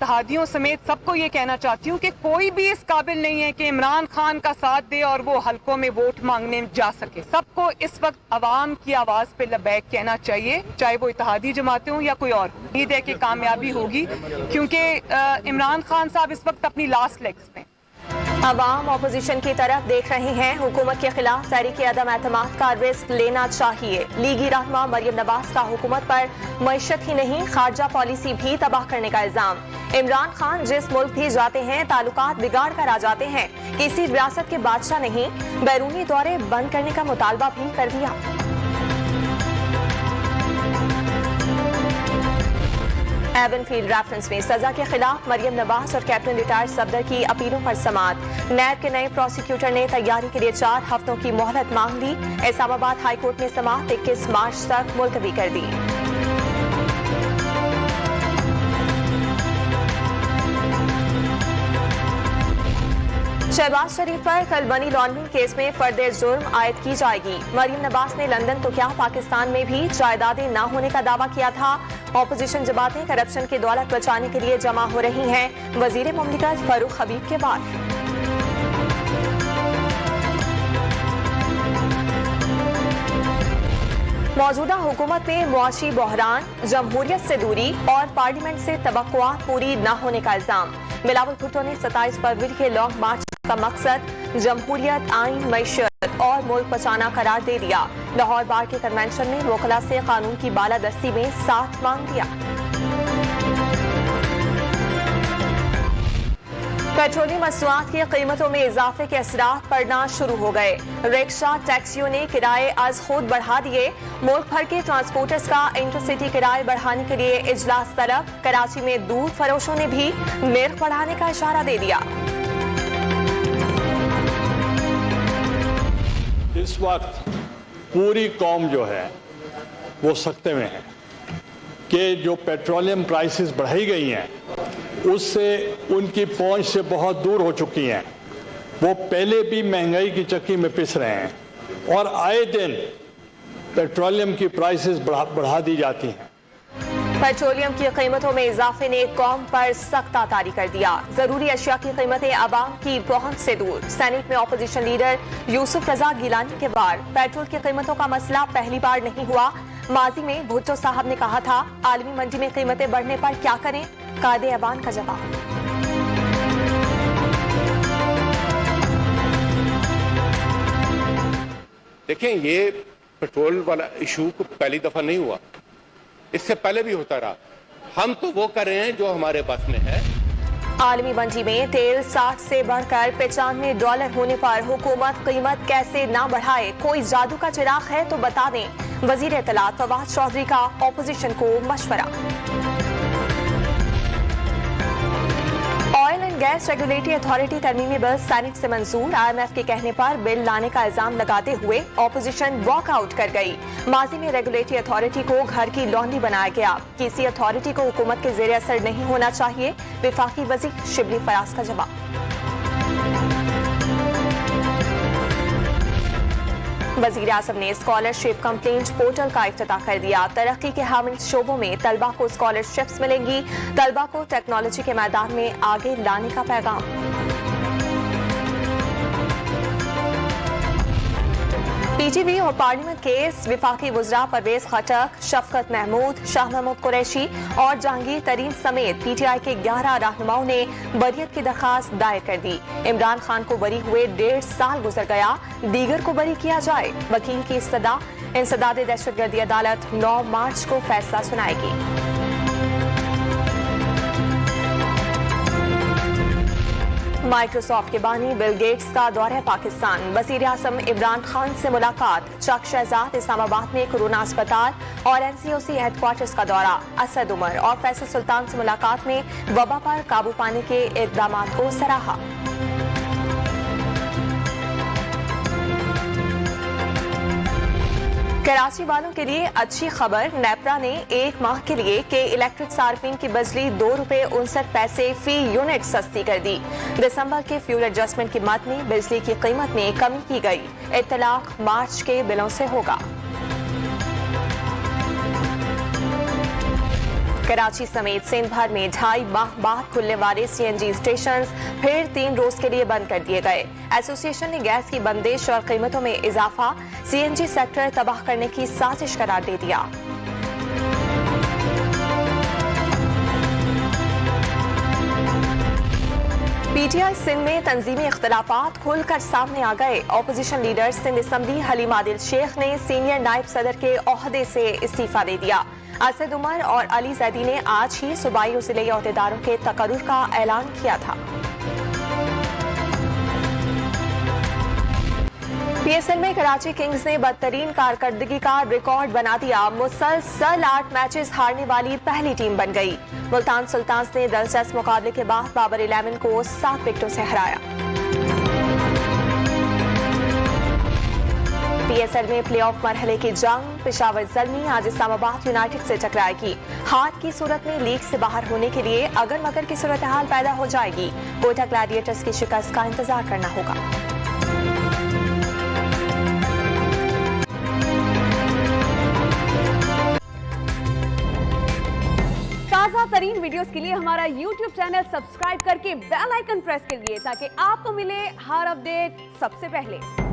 इत्तेहादियों समेत सबको ये कहना चाहती हूँ कि कोई भी इस काबिल नहीं है कि इमरान खान का साथ दे और वो हलकों में वोट मांगने जा सके। सबको इस वक्त अवाम की आवाज पे लबैक कहना चाहिए, चाहे वो इत्तेहादी जमातें हों या कोई और। उम्मीद है कि कामयाबी होगी क्योंकि इमरान खान साहब इस वक्त अपनी लास्ट लेग्स में। अवाम अपोजिशन की तरफ देख रही हैं। हुकूमत के खिलाफ तहरीक अदम एतमाद का रिस्क लेना चाहिए। लीगी रहनुमा मरियम नवाज का हुकूमत पर मईशत ही नहीं खारजा पॉलिसी भी तबाह करने का इल्जाम। इमरान खान जिस मुल्क भी जाते हैं ताल्लुकात बिगाड़ कर आ जाते हैं। किसी रियासत के बादशाह नहीं, बैरूनी दौरे बंद करने का मुतालबा भी कर दिया। एवनफील्ड रेफरेंस में सजा के खिलाफ मरियम नवाज और कैप्टन रिटायर्ड सफदर की अपीलों पर समाअत। नैब के नए प्रोसिक्यूटर ने तैयारी के लिए 4 हफ्तों की मोहलत मांग ली। इस्लामाबाद हाईकोर्ट ने समाअत 21 मार्च तक मुलतवी कर दी। शहबाज शरीफ पर कल मनी लॉन्ड्रिंग केस में फर्दे जुर्म आयद की जाएगी। मरियम नवाज ने लंदन तो क्या पाकिस्तान में भी जायदादें न होने का दावा किया था। ऑपोजिशन जमातें करप्शन की दौलत बचाने के लिए जमा हो रही हैं। वजीर मुमलिकत फरूख हबीब के बाद मौजूदा हुकूमत में मुआशी बहरान, जमहूरियत से दूरी और पार्लियामेंट से तवक्कुआत पूरी न होने का इल्जाम। बिलावल भुट्टो ने 27 फरवरी के लॉन्ग मार्च का मकसद जमहूरियत, आइन, मईशत और मुल्क बचाना करार दे दिया। लाहौर बार के कन्वेंशन में वकला से कानून की बालादस्ती में साथ मांग दिया। पेट्रोलियम मसनूआत की कीमतों में इजाफे के असरात पड़ना शुरू हो गए। रिक्शा टैक्सियों ने किराए आज खुद बढ़ा दिए। मुल्क भर के ट्रांसपोर्टर्स का इंटरसिटी किराए बढ़ाने के लिए इजलास तलब। कराची में दूध फरोशों ने भी निर्ख बढ़ाने का इशारा दे दिया। इस वक्त पूरी कौम जो है वो सख्ते में है कि जो पेट्रोलियम प्राइसेस बढ़ाई गई हैं उससे उनकी पहुंच से बहुत दूर हो चुकी हैं। वो पहले भी महंगाई की चक्की में पिस रहे हैं और आए दिन पेट्रोलियम की प्राइसेस बढ़ा दी जाती हैं। पेट्रोलियम की कीमतों में इजाफे ने कौम पर सख्त तारी कर दिया। जरूरी अशिया की कीमतें आवाम की पहुंच से दूर। सेनेट में ऑपोजिशन लीडर यूसुफ रजा गिलानी के बाद पेट्रोल की कीमतों का मसला पहली बार नहीं हुआ। माजी में भुट्टो साहब ने कहा था आलमी मंडी में कीमतें बढ़ने पर क्या करें, कायदे अबान का जवाब। देखें, ये पेट्रोल वाला इशू को पहली दफा नहीं हुआ, इससे पहले भी होता रहा। हम तो वो कर रहे हैं जो हमारे बस में है। आलमी मंडी में तेल 60 से बढ़कर $95 होने पर हुकूमत कीमत कैसे ना बढ़ाए, कोई जादू का चिराग है तो बता दें। वजीर इत्तलात फवाद चौधरी का ऑपोजिशन को मशवरा। Oil and gas regulatory authority तरमीमी बिल सेनेट से मंजूर। IMF के कहने पर बिल लाने का इल्जाम लगाते हुए ऑपोजिशन वॉकआउट कर गई। माजी में रेगुलेटरी अथॉरिटी को घर की लॉन्ड्री बनाया गया। किसी अथॉरिटी को हुकूमत के जेर असर नहीं होना चाहिए, विफाकी वजीर शिबली फयाज का जवाब। वजीर आजम ने स्कॉलरशिप कंप्लेंट पोर्टल का इफ्तिताह कर दिया। तरक्की के हामिल शोबों में तलबा को स्कॉलरशिप्स मिलेंगी। तलबा को टेक्नोलॉजी के मैदान में आगे लाने का पैगाम। PTV और पार्लियामेंट केस विफाकी वज़रा परवेज खटक, शफकत महमूद, शाह महमूद कुरैशी और जहांगीर तरीन समेत PTI के 11 रहनुमाओं ने बरियत की दरखास्त दायर कर दी। इमरान खान को बरी हुए 1.5 साल गुजर गया, दीगर को बरी किया जाए। वकील की इस्तदा। इंसदाद दहशतगर्दी अदालत 9 मार्च को फैसला सुनाएगी। माइक्रोसॉफ्ट के बानी बिल गेट्स का दौरा पाकिस्तान। वज़ीर आज़म इमरान खान से मुलाकात। चक शहजाद इस्लामाबाद में कोरोना अस्पताल और NCOC हेडक्वार्टर्स का दौरा। असद उमर और फैसल सुल्तान से मुलाकात में वबा पर काबू पाने के इक़दामात को सराहा। कराची वालों के लिए अच्छी खबर। नेपरा ने 1 माह के लिए के इलेक्ट्रिक सार्फिन की बिजली ₹2.59 फी यूनिट सस्ती कर दी। दिसंबर के फ्यूल एडजस्टमेंट की मद में बिजली की कीमत में कमी की गई। इत्तलाक मार्च के बिलों से होगा। कराची समेत सिंध भर में 2.5 माह बाद खुलने वाले सीएनजी स्टेशन फिर 3 रोज के लिए बंद कर दिए गए। एसोसिएशन ने गैस की बंदिश और कीमतों में इजाफा सीएनजी सेक्टर तबाह करने की साजिश करार दे दिया। पीटीआई सिंध में तंजीमी इख्तलाफात खुलकर सामने आ गए। Opposition leader Sindh assembly Haleem Adil Shaikh ने सीनियर नायब सदर के ओहदे से इस्तीफा दे दिया। असद उमर और अली जैदी ने आज ही सूबाई और जिले अहदेदारों के तकर्रुर का ऐलान किया था। पीएसएल में कराची किंग्स ने बदतरीन कारकर्दगी का रिकॉर्ड बना दिया। मुसलसल 8 मैचेस हारने वाली पहली टीम बन गई। मुल्तान सुल्तान्स ने दिलचस्प मुकाबले के बाद बाबर 11 को 7 विकेटों से हराया। पीएसएल में प्लेऑफ मरहले की जंग पेशावर ज़ल्मी आज इस्लामाबाद यूनाइटेड से टकराएगी। हार की सूरत में लीग से बाहर होने के लिए अगर मगर की सूरत हाल पैदा हो जाएगी। कोयटा ग्लैडिएटर्स की शिकस्त का इंतजार करना होगा। ताज़ा तरीन वीडियोस के लिए हमारा YouTube चैनल सब्सक्राइब करके बेल आइकन प्रेस कीजिए ताकि आपको मिले हर अपडेट सबसे पहले।